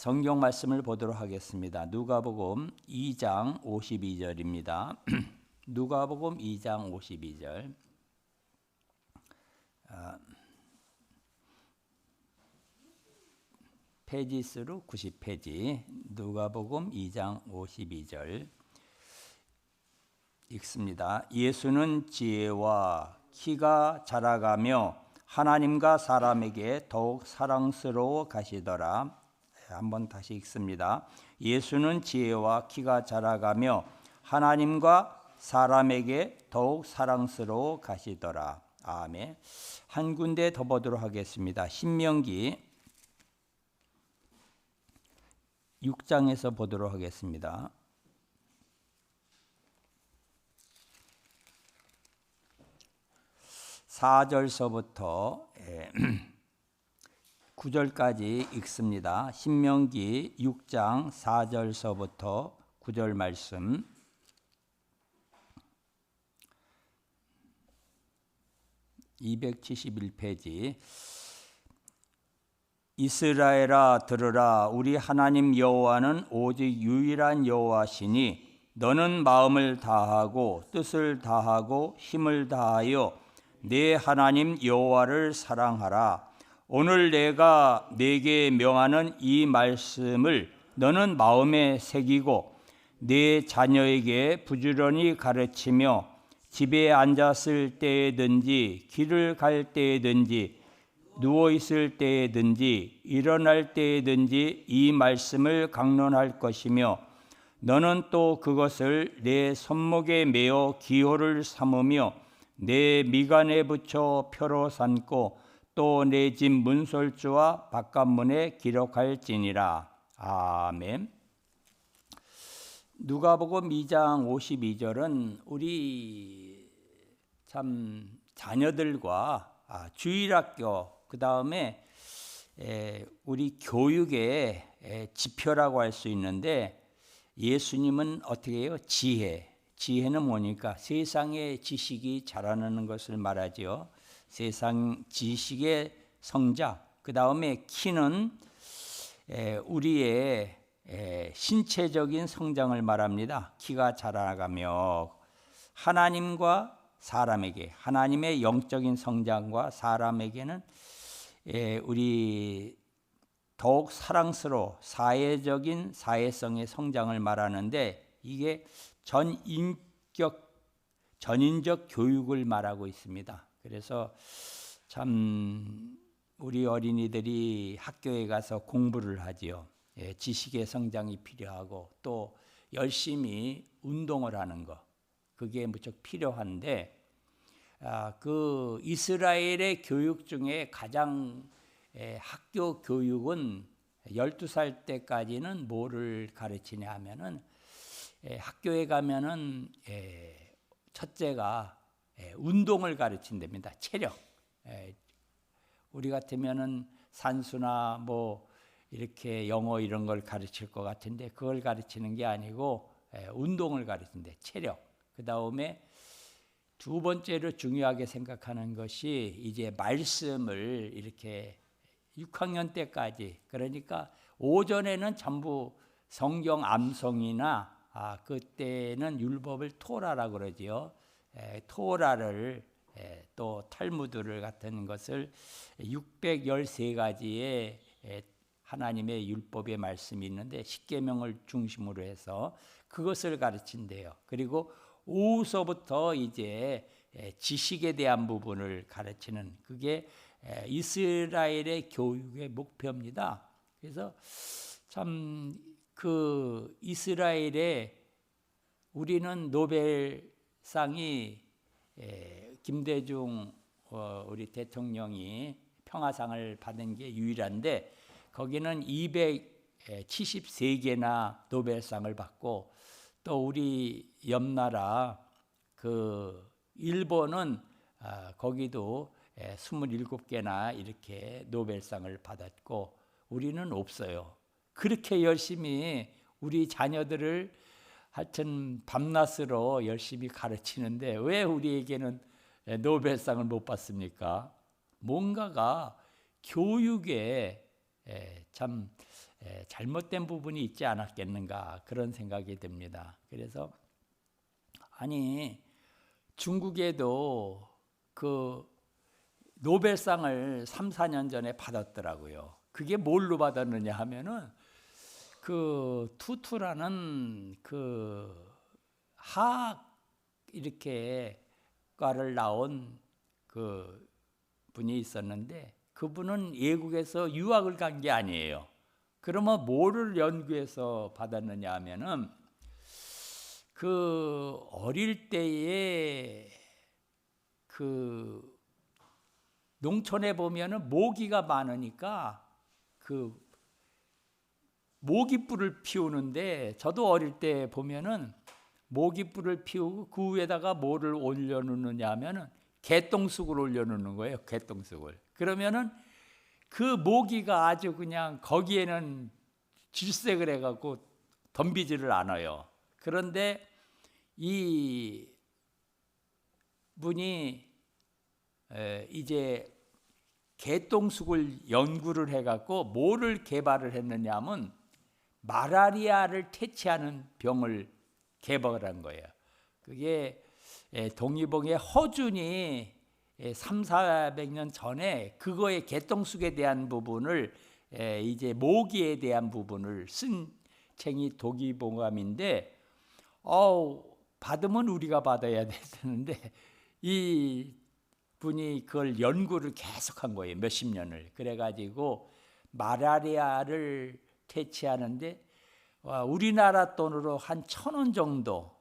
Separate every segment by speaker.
Speaker 1: 성경 말씀을 보도록 하겠습니다. 누가복음 2장 52절입니다. 누가복음 2장 52절. 페이지 수로 90페이지. 누가복음 2장 52절 읽습니다. 예수는 지혜와 키가 자라가며 하나님과 사람에게 더욱 사랑스러워 가시더라. 한번 다시 읽습니다. 예수는 지혜와 키가 자라가며 하나님과 사람에게 더욱 사랑스러워 가시더라. 아멘. 한 군데 더 보도록 하겠습니다. 신명기 6장에서 보도록 하겠습니다. (4절서부터) 9절까지 읽습니다. 신명기 6장 4절서부터 9절 말씀. (271페이지) 이스라엘아 들으라. 우리 하나님 여호와는 오직 유일한 여호와시니 너는 마음을 다하고 뜻을 다하고 힘을 다하여 내 하나님 여호와를 사랑하라. 오늘 내가 네게 명하는 이 말씀을 너는 마음에 새기고 네 자녀에게 부지런히 가르치며 집에 앉았을 때에든지 길을 갈 때에든지 누워 있을 때에든지 일어날 때에든지 이 말씀을 강론할 것이며 너는 또 그것을 내 손목에 메어 기호를 삼으며 내 미간에 붙여 표로 삼고 또 내 집 문설주와 바깥문에 기록할지니라. 아멘. 누가복음 2장 52절은 우리 참 자녀들과 주일학교 그 다음에 우리 교육의 지표라고 할 수 있는데 예수님은 어떻게 해요? 지혜는 뭐니까 세상의 지식이 자라나는 것을 말하지요. 세상 지식의 성자. 그 다음에 키는 우리의 신체적인 성장을 말합니다. 키가 자라가며 하나님과 사람에게, 하나님의 영적인 성장과 사람에게는 우리 더욱 사랑스러워 사회적인 사회성의 성장을 말하는데 이게 전인적 교육을 말하고 있습니다. 그래서 참 우리 어린이들이 학교에 가서 공부를 하지요. 지식의 성장이 필요하고 또 열심히 운동을 하는 것 그게 무척 필요한데 그 이스라엘의 교육 중에 가장 학교 교육은 12살 때까지는 뭐를 가르치냐 하면은 학교에 가면은 첫째가 운동을 가르친답니다. 체력. 우리 같으면은 산수나 뭐 이렇게 영어 이런 걸 가르칠 것 같은데 그걸 가르치는 게 아니고 운동을 가르친대. 체력. 그 다음에 두 번째로 중요하게 생각하는 것이 이제 말씀을 이렇게 6학년 때까지 그러니까 오전에는 전부 성경 암송이나 그때는 율법을 토라라고 그러지요. 토라를 또 탈무드를 같은 것을 613가지의 하나님의 율법의 말씀이 있는데 십계명을 중심으로 해서 그것을 가르친대요. 그리고 오후서부터 이제 지식에 대한 부분을 가르치는 그게 이스라엘의 교육의 목표입니다. 그래서 참 그 이스라엘에 우리는 노벨상이 김대중 우리 대통령이 평화상을 받은 게 유일한데 거기는 273개나 노벨상을 받고 또 우리 옆나라 그 일본은 거기도 27개나 이렇게 노벨상을 받았고 우리는 없어요. 그렇게 열심히 우리 자녀들을 하여튼 밤낮으로 열심히 가르치는데 왜 우리에게는 노벨상을 못 받습니까? 뭔가가 교육에 참 잘못된 부분이 있지 않았겠는가 그런 생각이 듭니다. 그래서 아니 중국에도 그 노벨상을 3, 4년 전에 받았더라고요. 그게 뭘로 받았느냐 하면은 그 투투라는 그 화학 이렇게 과를 나온 그 분이 있었는데 그분은 외국에서 유학을 간 게 아니에요. 그러면 뭐를 연구해서 받았느냐 하면은 그 어릴 때에 그 농촌에 보면은 모기가 많으니까 그 모기불을 피우는데 저도 어릴 때 보면은 모기불을 피우고 그 위에다가 뭐를 올려놓느냐 하면은 개똥쑥을 올려놓는 거예요. 개똥쑥을. 그러면은 그 모기가 아주 그냥 거기에는 질색을 해갖고 덤비지를 않아요. 그런데 이 분이 이제 개똥쑥을 연구를 해갖고 뭐를 개발을 했느냐 하면 마라리아를 퇴치하는 병을 개발한 거예요. 그게 동의봉의 허준이 3, 400년 전에 그거의 개똥쑥에 대한 부분을 이제 모기에 대한 부분을 쓴 책이 동의봉감인데 받으면 우리가 받아야 되는데 이 분이 그걸 연구를 계속한 거예요. 몇십 년을. 그래가지고 마라리아를 퇴치하는데 우리나라 돈으로 한 1,000원 정도.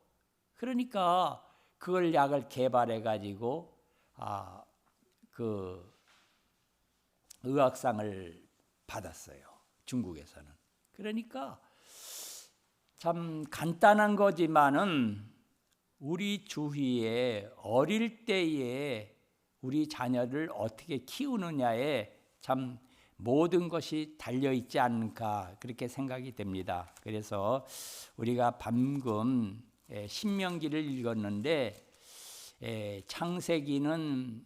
Speaker 1: 그러니까 그걸 약을 개발해가지고 그 의학상을 받았어요. 중국에서는. 그러니까 참 간단한 거지만은 우리 주위에 어릴 때에 우리 자녀를 어떻게 키우느냐에 참 모든 것이 달려있지 않을까 그렇게 생각이 됩니다. 그래서 우리가 방금 신명기를 읽었는데 창세기는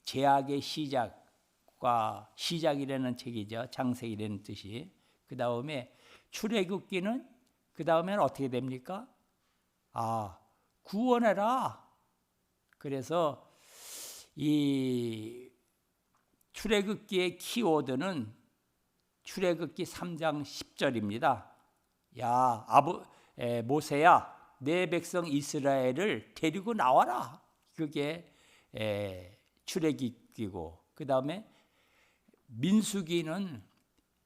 Speaker 1: 제약의 시작과 시작이라는 책이죠. 창세기라는 뜻이. 그 다음에 출애굽기는 그 다음에는 어떻게 됩니까? 구원해라. 그래서 이 출애굽기의 키워드는 출애굽기 3장 10절입니다. 야 모세야 내 백성 이스라엘을 데리고 나와라. 그게 출애굽기고 그 다음에 민수기는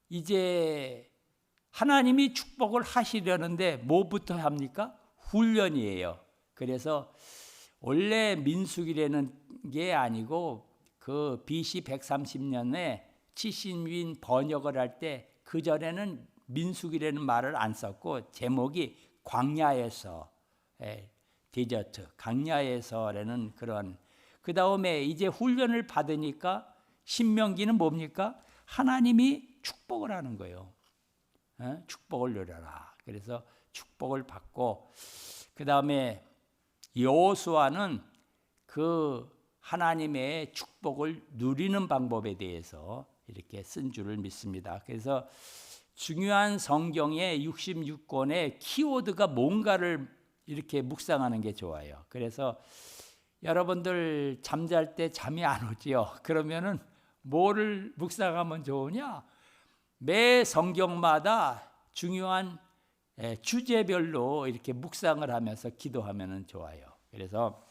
Speaker 1: 이제 하나님이 축복을 하시려는데 뭐부터 합니까? 훈련이에요. 그래서 원래 민수기라는 게 아니고 그 BC 130년에 치신윈 번역을 할 때 그전에는 민수기라는 말을 안 썼고 제목이 광야에서 데저트 광야에서라는 그런 그 다음에 이제 훈련을 받으니까 신명기는 뭡니까? 하나님이 축복을 하는 거예요. 축복을 누려라. 그래서 축복을 받고 그 다음에 여호수아는 그 하나님의 축복을 누리는 방법에 대해서 이렇게 쓴 줄을 믿습니다. 그래서 중요한 성경의 66권의 키워드가 뭔가를 이렇게 묵상하는 게 좋아요. 그래서 여러분들 잠잘 때 잠이 안 오지요. 그러면은 뭐를 묵상하면 좋으냐? 매 성경마다 중요한 주제별로 이렇게 묵상을 하면서 기도하면 좋아요. 그래서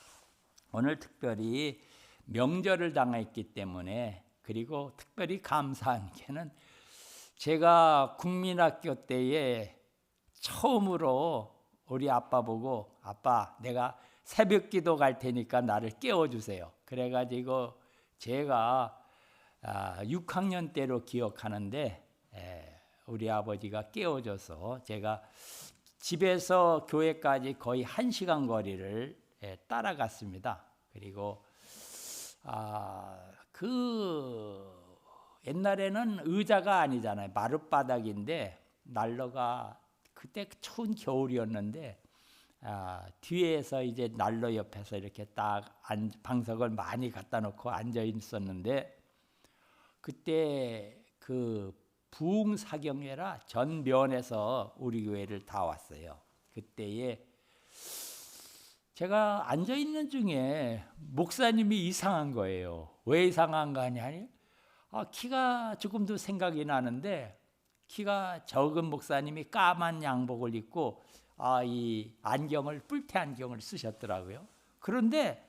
Speaker 1: 오늘 특별히 명절을 당했기 때문에 그리고 특별히 감사한 게는 제가 국민학교 때에 처음으로 우리 아빠 보고 아빠 내가 새벽 기도 갈 테니까 나를 깨워주세요. 그래가지고 제가 6학년 때로 기억하는데 우리 아버지가 깨워줘서 제가 집에서 교회까지 거의 1시간 거리를 따라갔습니다. 그리고 그 옛날에는 의자가 아니잖아요. 마룻바닥인데 난로가 그때 추운 겨울이었는데 뒤에서 이제 난로 옆에서 이렇게 딱 방석을 많이 갖다 놓고 앉아 있었는데 그때 그 부흥사경회라 전면에서 우리 교회를 다 왔어요. 그때에 제가 앉아 있는 중에 목사님이 이상한 거예요. 왜 이상한 거 아니? 키가 조금도 생각이 나는데 키가 적은 목사님이 까만 양복을 입고 이 안경을 뿔테 안경을 쓰셨더라고요. 그런데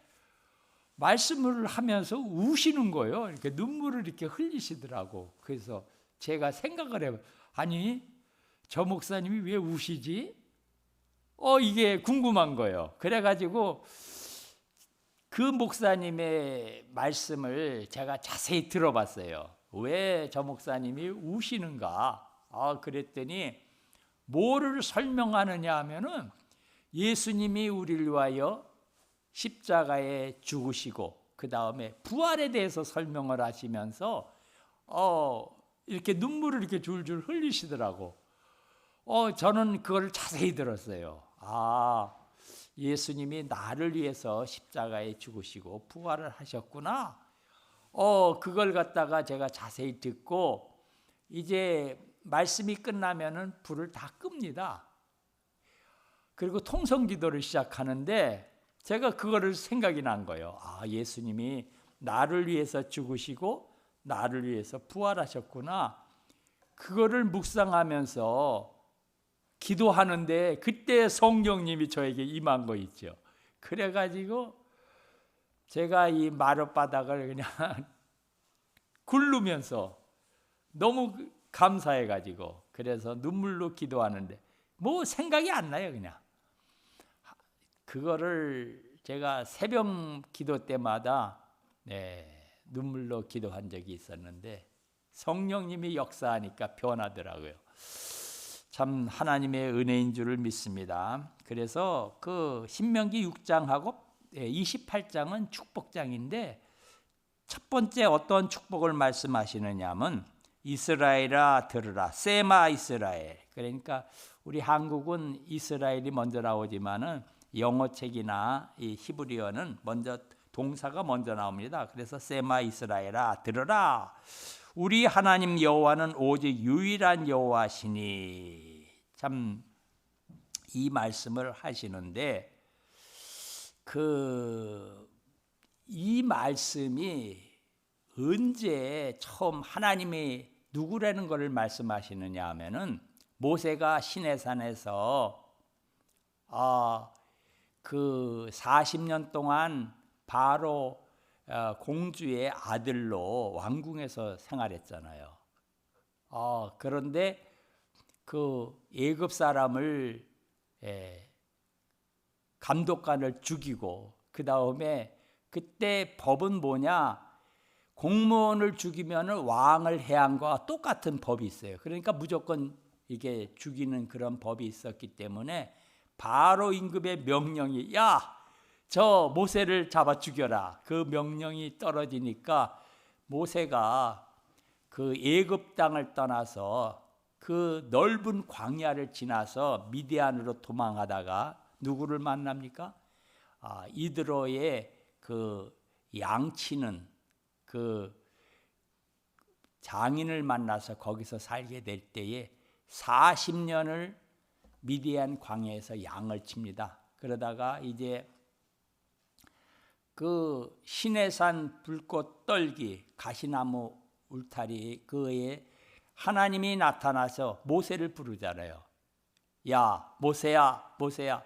Speaker 1: 말씀을 하면서 우시는 거예요. 이렇게 눈물을 이렇게 흘리시더라고. 그래서 제가 생각을 해봐요. 아니, 저 목사님이 왜 우시지? 이게 궁금한 거예요. 그래가지고 그 목사님의 말씀을 제가 자세히 들어봤어요. 왜 저 목사님이 우시는가? 그랬더니 뭐를 설명하느냐 하면은 예수님이 우리를 위하여 십자가에 죽으시고 그 다음에 부활에 대해서 설명을 하시면서 이렇게 눈물을 이렇게 줄줄 흘리시더라고. 저는 그걸 자세히 들었어요. 예수님이 나를 위해서 십자가에 죽으시고 부활을 하셨구나. 그걸 갖다가 제가 자세히 듣고 이제 말씀이 끝나면은 불을 다 끕니다. 그리고 통성기도를 시작하는데 제가 그거를 생각이 난 거예요. 예수님이 나를 위해서 죽으시고 나를 위해서 부활하셨구나. 그거를 묵상하면서 기도하는데 그때 성령님이 저에게 임한 거 있죠. 그래가지고 제가 이 마룻바닥을 그냥 굴르면서 너무 감사해가지고 그래서 눈물로 기도하는데 뭐 생각이 안 나요. 그냥 그거를 제가 새벽 기도 때마다 눈물로 기도한 적이 있었는데 성령님이 역사하니까 변하더라고요. 참 하나님의 은혜인 줄을 믿습니다. 그래서 그 신명기 6장하고 28장은 축복장인데 첫 번째 어떤 축복을 말씀하시느냐 하면 이스라엘아 들으라 세마 이스라엘. 그러니까 우리 한국은 이스라엘이 먼저 나오지만은 영어책이나 이 히브리어는 먼저 동사가 먼저 나옵니다. 그래서 세마 이스라엘아 들으라. 우리 하나님 여호와는 오직 유일한 여호와시니. 참 이 말씀을 하시는데 이 말씀이 언제 처음 하나님이 누구라는 것을 말씀하시느냐 하면은 모세가 시내산에서 그 40년 동안 바로 공주의 아들로 왕궁에서 생활했잖아요. 그런데 그 애굽 사람을 감독관을 죽이고 그 다음에 그때 법은 뭐냐? 공무원을 죽이면 왕을 해한 것과 똑같은 법이 있어요. 그러니까 무조건 이게 죽이는 그런 법이 있었기 때문에 바로 임금의 명령이 저 모세를 잡아 죽여라. 그 명령이 떨어지니까 모세가 그 애굽 땅을 떠나서 그 넓은 광야를 지나서 미디안으로 도망하다가 누구를 만납니까? 이드로의 그 양치는 그 장인을 만나서 거기서 살게 될 때에 40년을 미디안 광야에서 양을 칩니다. 그러다가 이제 그 시내산 불꽃 떨기 가시나무 울타리 그에 하나님이 나타나서 모세를 부르잖아요. 야 모세야 모세야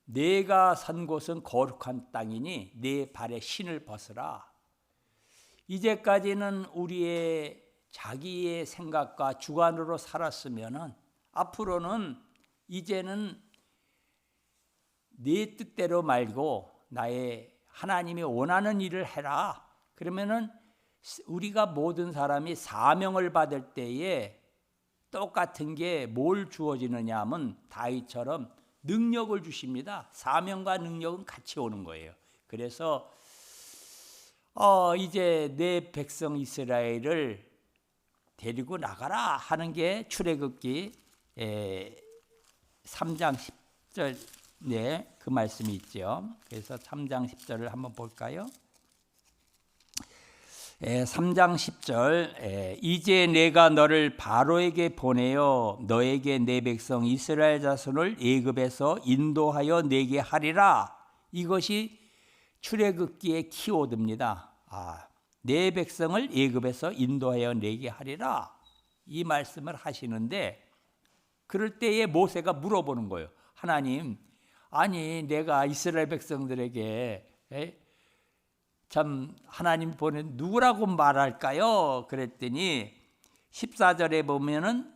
Speaker 1: 내가 산 곳은 거룩한 땅이니 내 발에 신을 벗으라. 이제까지는 우리의 자기의 생각과 주관으로 살았으면은 앞으로는 이제는 네 뜻대로 말고 나의 하나님이 원하는 일을 해라. 그러면은 우리가 모든 사람이 사명을 받을 때에 똑같은 게 뭘 주어지느냐 하면 다윗처럼 능력을 주십니다. 사명과 능력은 같이 오는 거예요. 그래서 이제 내 백성 이스라엘을 데리고 나가라 하는 게 출애굽기 3장 10절 그 말씀이 있죠. 그래서 3장 10절을 한번 볼까요? 3장 10절 이제 내가 너를 바로에게 보내어 너에게 내 백성 이스라엘 자손을 애굽에서 인도하여 내게 하리라. 이것이 출애굽기의 키워드입니다. 내 백성을 애굽에서 인도하여 내게 하리라. 이 말씀을 하시는데 그럴 때에 모세가 물어보는 거예요. 하나님, 아니 내가 이스라엘 백성들에게 참 하나님 보낸 누구라고 말할까요? 그랬더니 14절에 보면은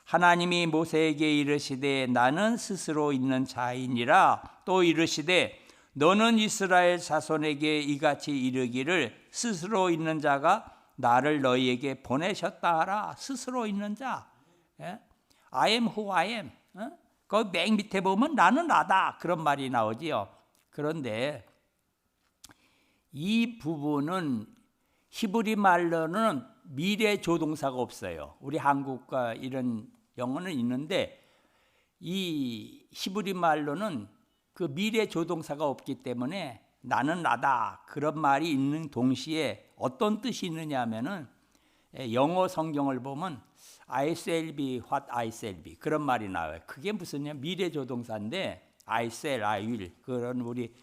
Speaker 1: 하나님이 모세에게 이르시되 나는 스스로 있는 자이니라. 또 이르시되 너는 이스라엘 자손에게 이같이 이르기를 스스로 있는 자가 나를 너희에게 보내셨다 하라. 스스로 있는 자, I am who I am. 그 맨 밑에 보면 나는 나다 그런 말이 나오지요. 그런데 이 부분은 히브리 말로는 미래 조동사가 없어요. 우리 한국과 이런 영어는 있는데 이 히브리 말로는 그 미래 조동사가 없기 때문에 나는 나다 그런 말이 있는 동시에 어떤 뜻이 있느냐 하면은 영어 성경을 보면 I shall be what I shall be 그런 말이 나와요. 그게 무슨 미래 조동사인데 I shall, I will 그런 우리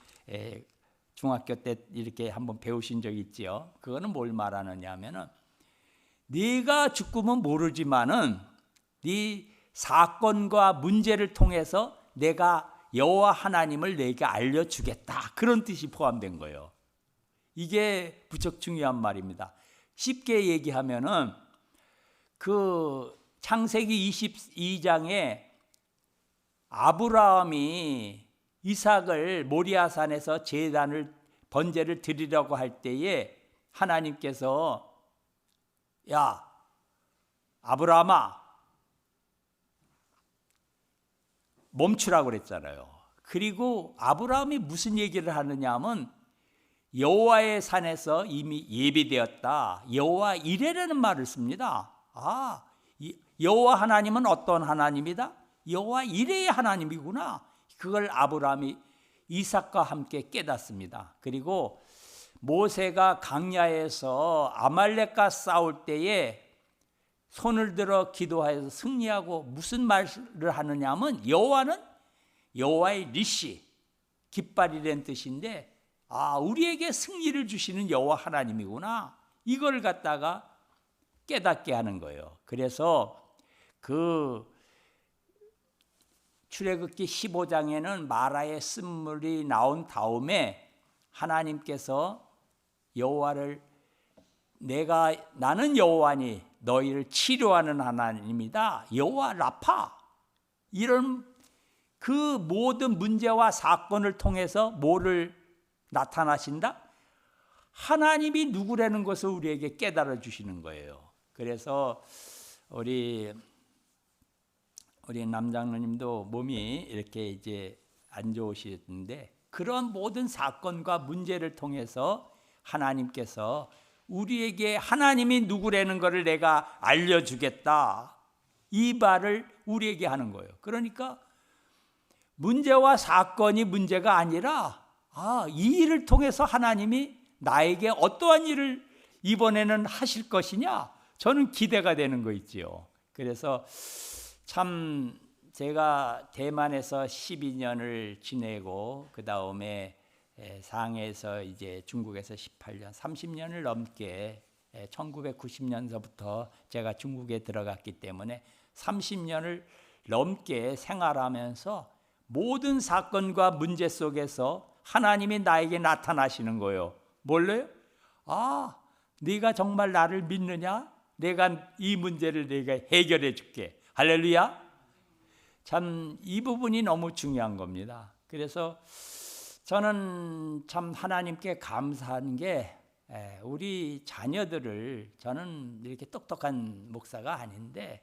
Speaker 1: 중학교 때 이렇게 한번 배우신 적 있지요. 그거는 뭘 말하느냐 하면은 네가 죽으면 모르지만은 네 사건과 문제를 통해서 내가 여호와 하나님을 내게 알려주겠다 그런 뜻이 포함된 거예요. 이게 무척 중요한 말입니다. 쉽게 얘기하면은 그 창세기 22장에 아브라함이 이삭을 모리아산에서 제단을 번제를 드리려고 할 때에 하나님께서 야 아브라함아 멈추라고 그랬잖아요. 그리고 아브라함이 무슨 얘기를 하느냐 하면 여호와의 산에서 이미 예비되었다. 여호와 이레라는 말을 씁니다. 여호와 하나님은 어떤 하나님이다? 여호와 이레의 하나님이구나. 그걸 아브라함이 이삭과 함께 깨닫습니다. 그리고 모세가 강야에서 아말렉과 싸울 때에 손을 들어 기도하여서 승리하고 무슨 말을 하느냐 하면 여호와는 여호와의 리시 깃발이라는 뜻인데 우리에게 승리를 주시는 여호와 하나님이구나. 이걸 갖다가 깨닫게 하는 거예요. 그래서 그 출애굽기 15장에는 마라의 쓴물이 나온 다음에 하나님께서 여호와를 나는 여호와니 너희를 치료하는 하나님이다. 여호와 라파. 이런 그 모든 문제와 사건을 통해서 뭐를 나타나신다? 하나님이 누구라는 것을 우리에게 깨달아 주시는 거예요. 그래서 우리 남장로님도 몸이 이렇게 이제 안 좋으시는데 그런 모든 사건과 문제를 통해서 하나님께서 우리에게 하나님이 누구라는 것을 내가 알려주겠다. 이 말을 우리에게 하는 거예요. 그러니까 문제와 사건이 문제가 아니라 이 일을 통해서 하나님이 나에게 어떠한 일을 이번에는 하실 것이냐 저는 기대가 되는 거 있지요. 그래서 참 제가 대만에서 12년을 지내고 그 다음에 상해에서 이제 중국에서 18년, 30년을 넘게 1990년서부터 제가 중국에 들어갔기 때문에 30년을 넘게 생활하면서 모든 사건과 문제 속에서 하나님이 나에게 나타나시는 거예요. 뭘래요? 네가 정말 나를 믿느냐? 내가 이 문제를 내가 해결해 줄게. 할렐루야. 참 이 부분이 너무 중요한 겁니다. 그래서 저는 참 하나님께 감사한 게 우리 자녀들을 저는 이렇게 똑똑한 목사가 아닌데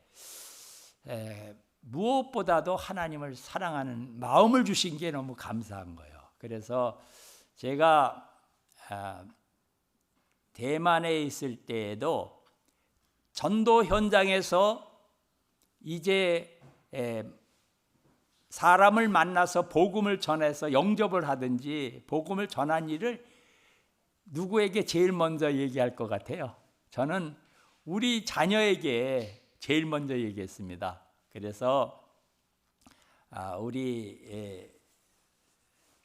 Speaker 1: 무엇보다도 하나님을 사랑하는 마음을 주신 게 너무 감사한 거예요. 그래서 제가 대만에 있을 때에도 전도 현장에서 이제 사람을 만나서 복음을 전해서 영접을 하든지 복음을 전한 일을 누구에게 제일 먼저 얘기할 것 같아요? 저는 우리 자녀에게 제일 먼저 얘기했습니다. 그래서 우리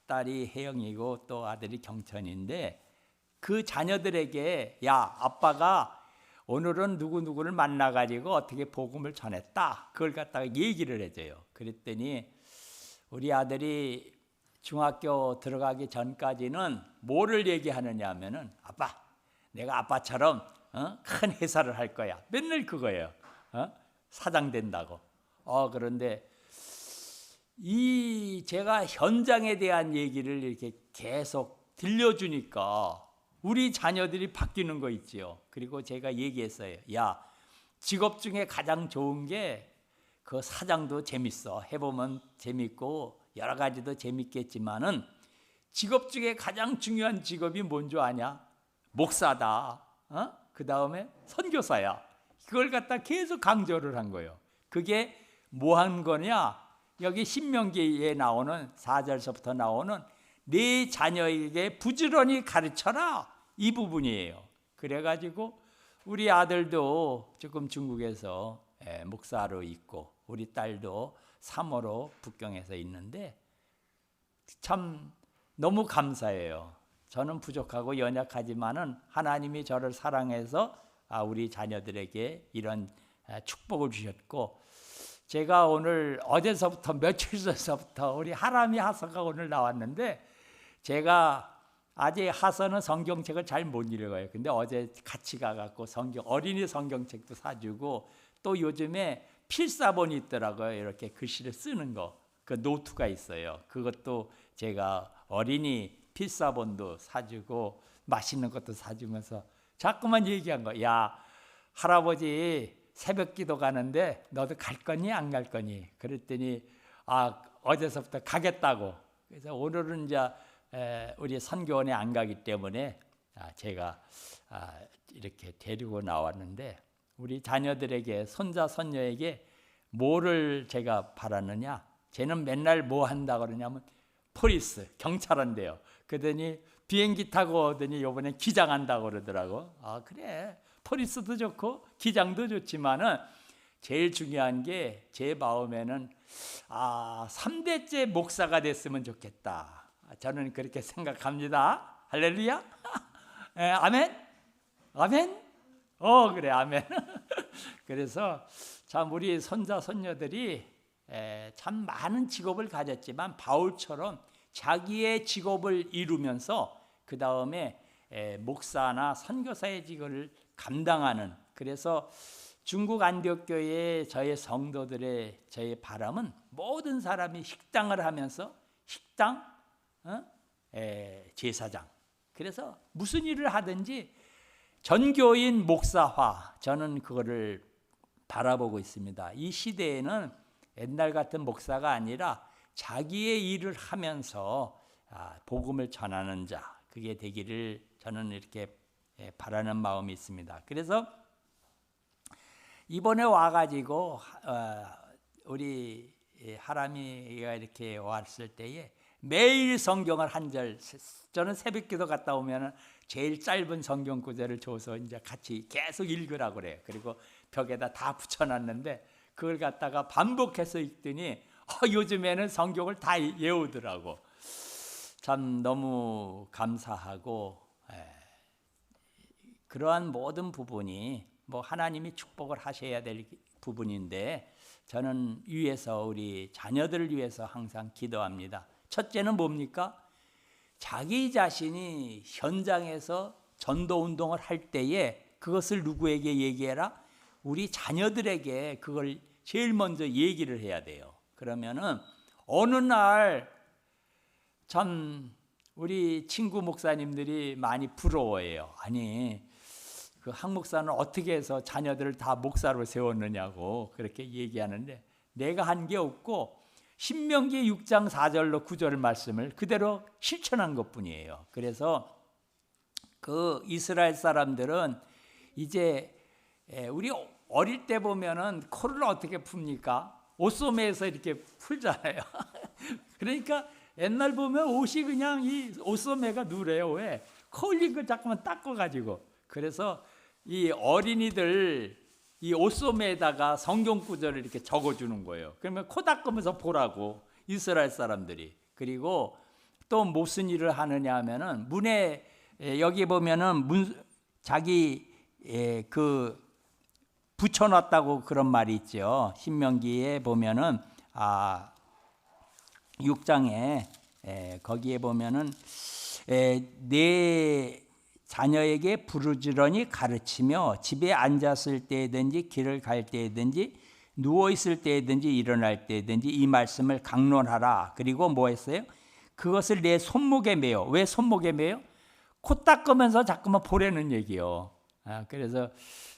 Speaker 1: 딸이 혜영이고 또 아들이 경천인데 그 자녀들에게 야, 아빠가 오늘은 누구누구를 만나가지고 어떻게 복음을 전했다. 그걸 갖다가 얘기를 해줘요. 그랬더니 우리 아들이 중학교 들어가기 전까지는 뭐를 얘기하느냐 하면은 아빠, 내가 아빠처럼 큰 회사를 할 거야. 맨날 그거예요. 사장 된다고. 그런데 제가 현장에 대한 얘기를 이렇게 계속 들려주니까 우리 자녀들이 바뀌는 거 있지요. 그리고 제가 얘기했어요. 야, 직업 중에 가장 좋은 게 그 사장도 재밌어. 해보면 재밌고 여러 가지도 재밌겠지만은 직업 중에 가장 중요한 직업이 뭔지 아냐? 목사다. 그 다음에 선교사야. 그걸 갖다 계속 강조를 한 거예요. 그게 뭐 한 거냐? 여기 신명기에 나오는 4절서부터 나오는 네 자녀에게 부지런히 가르쳐라. 이 부분이에요. 그래가지고 우리 아들도 지금 중국에서 목사로 있고 우리 딸도 사모로 북경에서 있는데 참 너무 감사해요. 저는 부족하고 연약하지만은 하나님이 저를 사랑해서 우리 자녀들에게 이런 축복을 주셨고 제가 오늘 어제서부터 며칠 전서부터 우리 하람이 하서가 오늘 나왔는데 제가 아직 하서는 성경책을 잘 못 읽어요. 근데 어제 같이 가갖고 어린이 성경책도 사주고 또 요즘에 필사본이 있더라고요. 이렇게 글씨를 쓰는 거. 그 노트가 있어요. 그것도 제가 어린이 필사본도 사주고 맛있는 것도 사주면서 자꾸만 얘기한 거. 야, 할아버지 새벽 기도 가는데 너도 갈 거니 안 갈 거니? 그랬더니 어제서부터 가겠다고. 그래서 오늘은 이제 우리 선교원에 안 가기 때문에 제가 이렇게 데리고 나왔는데 우리 자녀들에게 손자 손녀에게 뭐를 제가 바라느냐? 쟤는 맨날 뭐 한다 그러냐면 포리스 경찰한대요. 그러더니 비행기 타고 오더니 이번에 기장한다고 그러더라고. 그래. 포리스도 좋고 기장도 좋지만은 제일 중요한 게 제 마음에는 3대째 목사가 됐으면 좋겠다. 저는 그렇게 생각합니다. 할렐루야. 아멘. 아멘. 그래 아멘. 그래서 참 우리 손자 손녀들이 참 많은 직업을 가졌지만 바울처럼 자기의 직업을 이루면서 그 다음에 목사나 선교사의 직업을 감당하는. 그래서 중국 안디옥교회의 저의 성도들의 저의 바람은 모든 사람이 식당을 하면서 식당 제사장. 그래서 무슨 일을 하든지 전교인 목사화, 저는 그거를 바라보고 있습니다. 이 시대에는 옛날 같은 목사가 아니라 자기의 일을 하면서 복음을 전하는 자, 그게 되기를 저는 이렇게 바라는 마음이 있습니다. 그래서 이번에 와가지고 우리 하람이가 이렇게 왔을 때에 매일 성경을 한 절, 저는 새벽기도 갔다 오면 제일 짧은 성경 구절을 줘서 이제 같이 계속 읽으라고 그래요. 그리고 벽에다 다 붙여놨는데 그걸 갖다가 반복해서 읽더니 요즘에는 성경을 다 외우더라고. 참 너무 감사하고 그러한 모든 부분이 하나님이 축복을 하셔야 될 부분인데 저는 위해서 우리 자녀들을 위해서 항상 기도합니다. 첫째는 뭡니까? 자기 자신이 현장에서 전도운동을 할 때에 그것을 누구에게 얘기해라? 우리 자녀들에게 그걸 제일 먼저 얘기를 해야 돼요. 그러면은 어느 날 참 우리 친구 목사님들이 많이 부러워해요. 아니 그 한 목사는 어떻게 해서 자녀들을 다 목사로 세웠느냐고 그렇게 얘기하는데 내가 한 게 없고 신명기 6장 4절로 9절 말씀을 그대로 실천한 것뿐이에요. 그래서 그 이스라엘 사람들은 이제 우리 어릴 때 보면은 코를 어떻게 풉니까? 옷소매에서 이렇게 풀잖아요. 그러니까 옛날 보면 옷이 그냥 이 옷소매가 누래요. 왜? 코 흘린 거 자꾸만 닦아가지고. 그래서 이 어린이들 이 옷소매에다가 성경 구절을 이렇게 적어주는 거예요. 그러면 코 닦으면서 보라고, 이스라엘 사람들이. 그리고 또 무슨 일을 하느냐 하면은 문에, 여기 보면은 자기 그 붙여놨다고 그런 말이 있죠. 신명기에 보면은 6장에 거기에 보면은 내 자녀에게 부르짖으니 가르치며 집에 앉았을 때든지 길을 갈 때든지 누워 있을 때든지 일어날 때든지 이 말씀을 강론하라. 그리고 뭐 했어요? 그것을 내 손목에 매요. 왜 손목에 매요? 코 닦으면서 자꾸만 보라는 얘기요. 그래서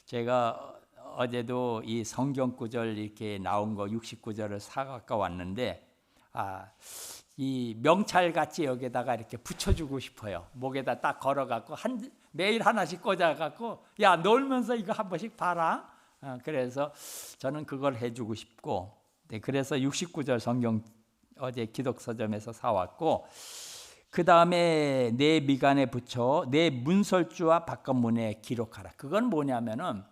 Speaker 1: 제가 어제도 이 성경 구절 이렇게 나온 거 69절을 사갖고 왔는데, 이 명찰같이 여기다가 이렇게 붙여주고 싶어요. 목에다 딱 걸어갖고 매일 하나씩 꽂아갖고, 야, 놀면서 이거 한 번씩 봐라. 그래서 저는 그걸 해주고 싶고, 네, 그래서 69절 성경 어제 기독서점에서 사왔고, 그 다음에 내 미간에 붙여 내 문설주와 바깥문에 기록하라. 그건 뭐냐면은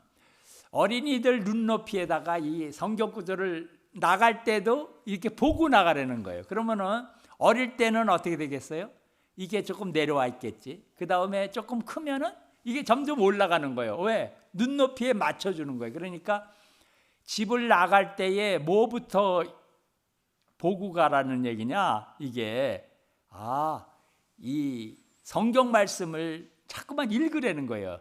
Speaker 1: 어린이들 눈높이에다가 이 성경 구절을 나갈 때도 이렇게 보고 나가라는 거예요. 그러면은 어릴 때는 어떻게 되겠어요? 이게 조금 내려와 있겠지. 그 다음에 조금 크면은 이게 점점 올라가는 거예요. 왜? 눈높이에 맞춰주는 거예요. 그러니까 집을 나갈 때에 뭐부터 보고 가라는 얘기냐? 이게 이 성경 말씀을 자꾸만 읽으라는 거예요.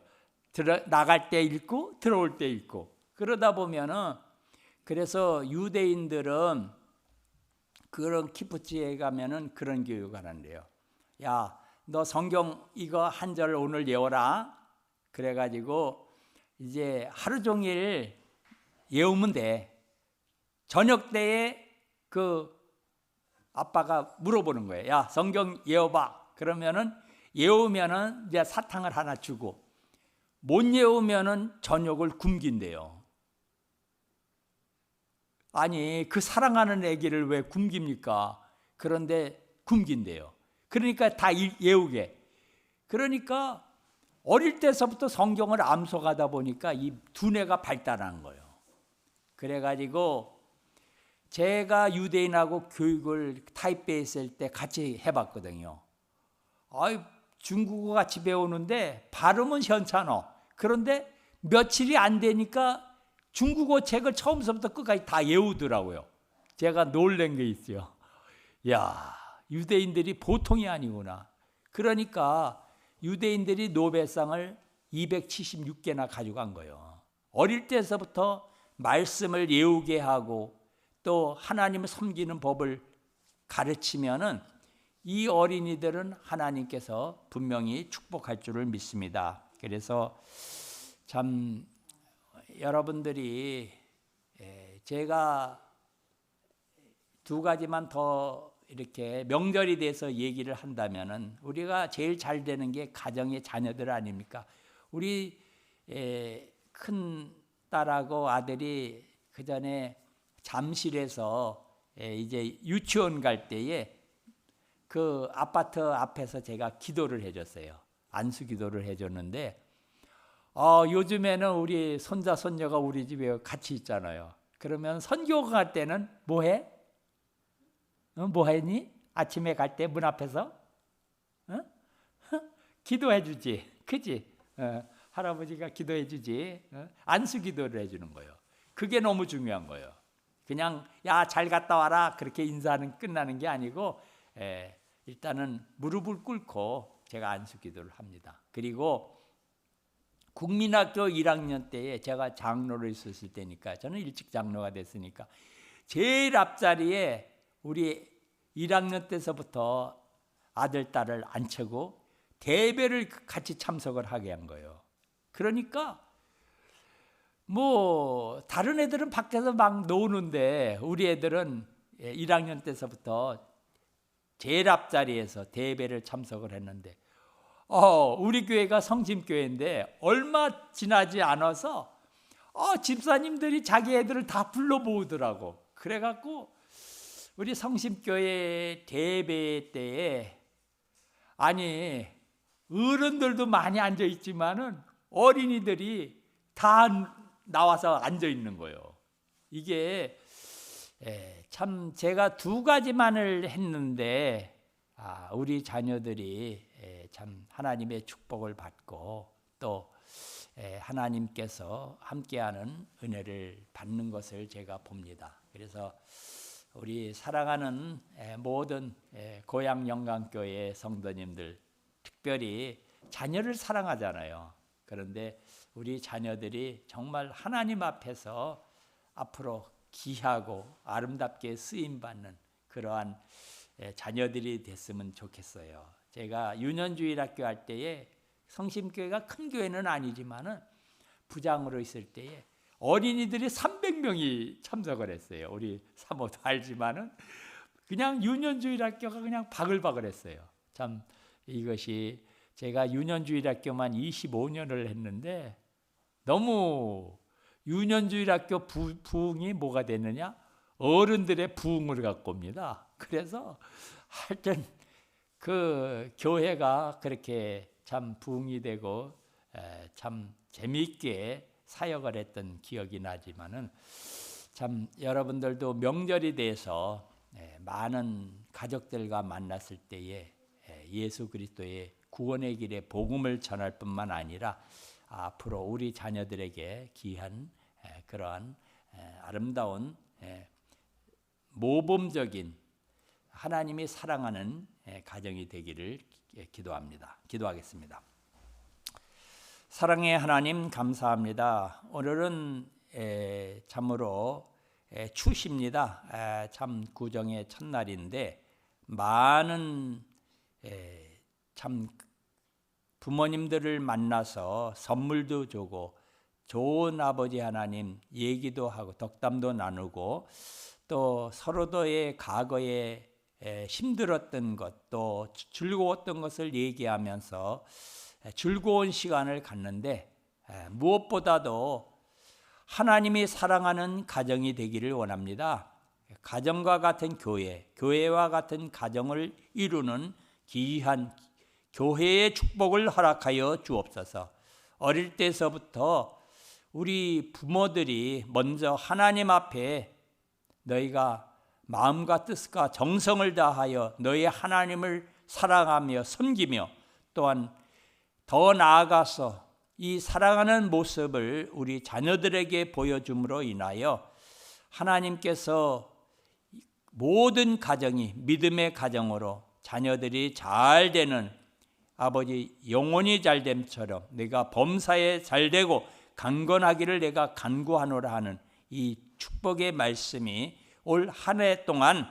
Speaker 1: 나갈 때 읽고 들어올 때 읽고. 그러다 보면은, 그래서 유대인들은 그런 키푸츠에 가면은 그런 교육을 한대요. 야, 너 성경 이거 한 절 오늘 외워라. 그래가지고 이제 하루 종일 외우면 돼. 저녁 때에 그 아빠가 물어보는 거예요. 야, 성경 외워봐. 그러면은 외우면은 이제 사탕을 하나 주고, 못 외우면은 저녁을 굶긴대요. 아니, 그 사랑하는 애기를 왜 굶깁니까? 그런데 굶긴대요. 그러니까 다 외우게. 그러니까 어릴 때서부터 성경을 암송하다 보니까 이 두뇌가 발달한 거예요. 그래가지고 제가 유대인하고 교육을 타이베이에 있을 때 같이 해봤거든요. 중국어 같이 배우는데 발음은 현찮아. 그런데 며칠이 안 되니까 중국어 책을 처음부터 끝까지 다 외우더라고요. 제가 놀란 게 있어요. 야, 유대인들이 보통이 아니구나. 그러니까 유대인들이 노벨상을 276개나 가져간 거예요. 어릴 때서부터 말씀을 외우게 하고 또 하나님을 섬기는 법을 가르치면은 이 어린이들은 하나님께서 분명히 축복할 줄을 믿습니다. 그래서 참 여러분들이, 제가 두 가지만 더 이렇게 명절이 돼서 얘기를 한다면은, 우리가 제일 잘 되는 게 가정의 자녀들 아닙니까? 우리 큰 딸하고 아들이 그 전에 잠실에서 이제 유치원 갈 때에 그 아파트 앞에서 제가 기도를 해줬어요. 안수 기도를 해줬는데, 요즘에는 우리 손자 손녀가 우리 집에 같이 있잖아요. 그러면 선교 갈 때는 뭐해? 뭐 했니? 아침에 갈 때 문 앞에서 기도해 주지, 그지? 할아버지가 기도해 주지. 안수 기도를 해주는 거예요. 그게 너무 중요한 거예요. 그냥 야, 잘 갔다 와라 그렇게 인사는 끝나는 게 아니고, 일단은 무릎을 꿇고 제가 안수 기도를 합니다. 그리고 국민학교 1학년 때에 제가 장로로 있었을 때니까, 저는 일찍 장로가 됐으니까 제일 앞자리에 우리 1학년 때서부터 아들, 딸을 앉히고 대배를 같이 참석을 하게 한 거예요. 그러니까 뭐 다른 애들은 밖에서 막 노는데 우리 애들은 1학년 때서부터 제일 앞자리에서 대배를 참석을 했는데, 우리 교회가 성심교회인데 얼마 지나지 않아서 집사님들이 자기 애들을 다 불러 모으더라고. 그래갖고 우리 성심교회 대배 때에, 아니 어른들도 많이 앉아 있지만은 어린이들이 다 나와서 앉아 있는 거예요. 이게 참 제가 두 가지만을 했는데 우리 자녀들이 참 하나님의 축복을 받고 또 하나님께서 함께하는 은혜를 받는 것을 제가 봅니다. 그래서 우리 사랑하는 모든 고향 영광교회 성도님들, 특별히 자녀를 사랑하잖아요. 그런데 우리 자녀들이 정말 하나님 앞에서 앞으로 귀하고 아름답게 쓰임받는 그러한 자녀들이 됐으면 좋겠어요. 제가 유년주일학교 할 때에 성심교회가 큰 교회는 아니지만은 부장으로 있을 때에 어린이들이 300명이 참석을 했어요. 우리 사모도 알지만은 그냥 유년주일학교가 그냥 바글바글했어요. 참 이것이 제가 유년주일학교만 25년을 했는데 너무 유년주일학교 부흥이 뭐가 됐느냐? 어른들의 부흥을 갖고 옵니다. 그래서 하여튼 그 교회가 그렇게 참 부흥이 되고 참 재미있게 사역을 했던 기억이 나지만은 참 여러분들도 명절이 돼서 많은 가족들과 만났을 때에 예수 그리스도의 구원의 길에 복음을 전할 뿐만 아니라 앞으로 우리 자녀들에게 귀한 그러한 아름다운 모범적인 하나님이 사랑하는 가정이 되기를 기도합니다. 기도하겠습니다. 사랑의 하나님 감사합니다. 오늘은 참으로 추십니다. 참 구정의 첫날인데 많은 참 부모님들을 만나서 선물도 주고 좋은 아버지 하나님 얘기도 하고 덕담도 나누고 또 서로도의 과거에 힘들었던 것 또 즐거웠던 것을 얘기하면서 즐거운 시간을 갖는데 무엇보다도 하나님이 사랑하는 가정이 되기를 원합니다. 가정과 같은 교회, 교회와 같은 가정을 이루는 귀한 교회의 축복을 허락하여 주옵소서. 어릴 때서부터 우리 부모들이 먼저 하나님 앞에 너희가 마음과 뜻과 정성을 다하여 너희 하나님을 사랑하며 섬기며 또한 더 나아가서 이 사랑하는 모습을 우리 자녀들에게 보여줌으로 인하여 하나님께서 모든 가정이 믿음의 가정으로 자녀들이 잘 되는 아버지 영혼이 잘됨처럼 내가 범사에 잘되고 강건하기를 내가 간구하노라 하는 이 축복의 말씀이 올 한 해 동안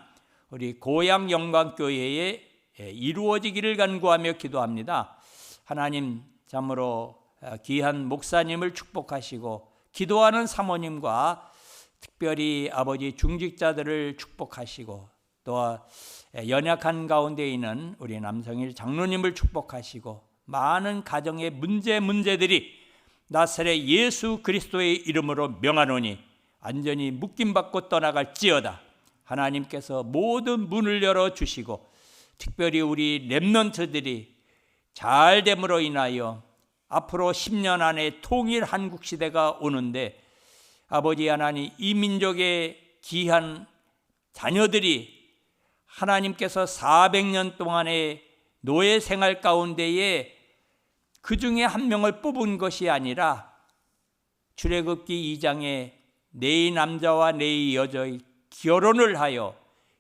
Speaker 1: 우리 고향 영광교회에 이루어지기를 간구하며 기도합니다. 하나님 참으로 귀한 목사님을 축복하시고 기도하는 사모님과 특별히 아버지 중직자들을 축복하시고 또 연약한 가운데 있는 우리 남성일 장로님을 축복하시고 많은 가정의 문제들이 나사렛 예수 그리스도의 이름으로 명하노니 완전히 묶임받고 떠나갈지어다. 하나님께서 모든 문을 열어주시고 특별히 우리 렘넌트들이 잘됨으로 인하여 앞으로 10년 안에 통일 한국 시대가 오는데 아버지 하나님 이 민족의 귀한 자녀들이 하나님께서 400년 동안의 노예 생활 가운데에 그 중에 한 명을 뽑은 것이 아니라 출애굽기 2장에 네 남자와 네 여자의 결혼을 하여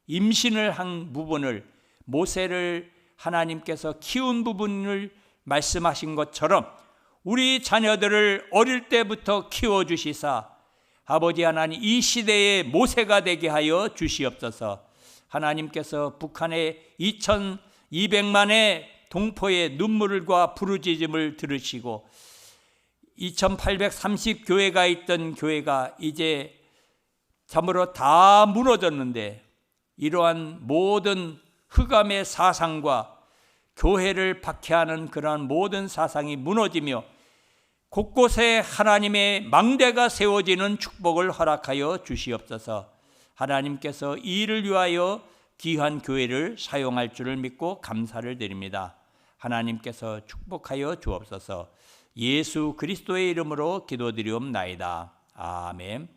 Speaker 1: 임신을 한 부분을 모세를 하나님께서 키운 부분을 말씀하신 것처럼 우리 자녀들을 어릴 때부터 키워주시사 아버지 하나님 이 시대의 모세가 되게 하여 주시옵소서. 하나님께서 북한의 2200만의 동포의 눈물과 부르짖음을 들으시고 2830 교회가 있던 교회가 이제 참으로 다 무너졌는데 이러한 모든 흑암의 사상과 교회를 박해하는 그러한 모든 사상이 무너지며 곳곳에 하나님의 망대가 세워지는 축복을 허락하여 주시옵소서. 하나님께서 이 일을 위하여 귀한 교회를 사용할 줄을 믿고 감사를 드립니다. 하나님께서 축복하여 주옵소서. 예수 그리스도의 이름으로 기도드리옵나이다. 아멘.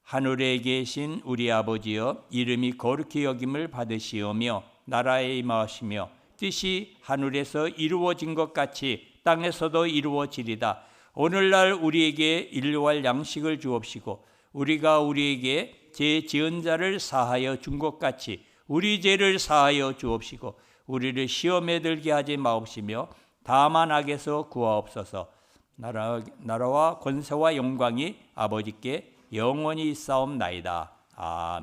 Speaker 1: 하늘에 계신 우리 아버지여, 이름이 거룩히 여김을 받으시오며 나라에 임하시며 뜻이 하늘에서 이루어진 것 같이 땅에서도 이루어지리다. 오늘날 우리에게 일용할 양식을 주옵시고 우리가 우리에게 죄 지은 자를 사하여 준 것 같이 우리 죄를 사하여 주옵시고 우리를 시험에 들게 하지 마옵시며 다만 악에서 구하옵소서. 나라와 권세와 영광이 아버지께 영원히 있사옵나이다. 아멘.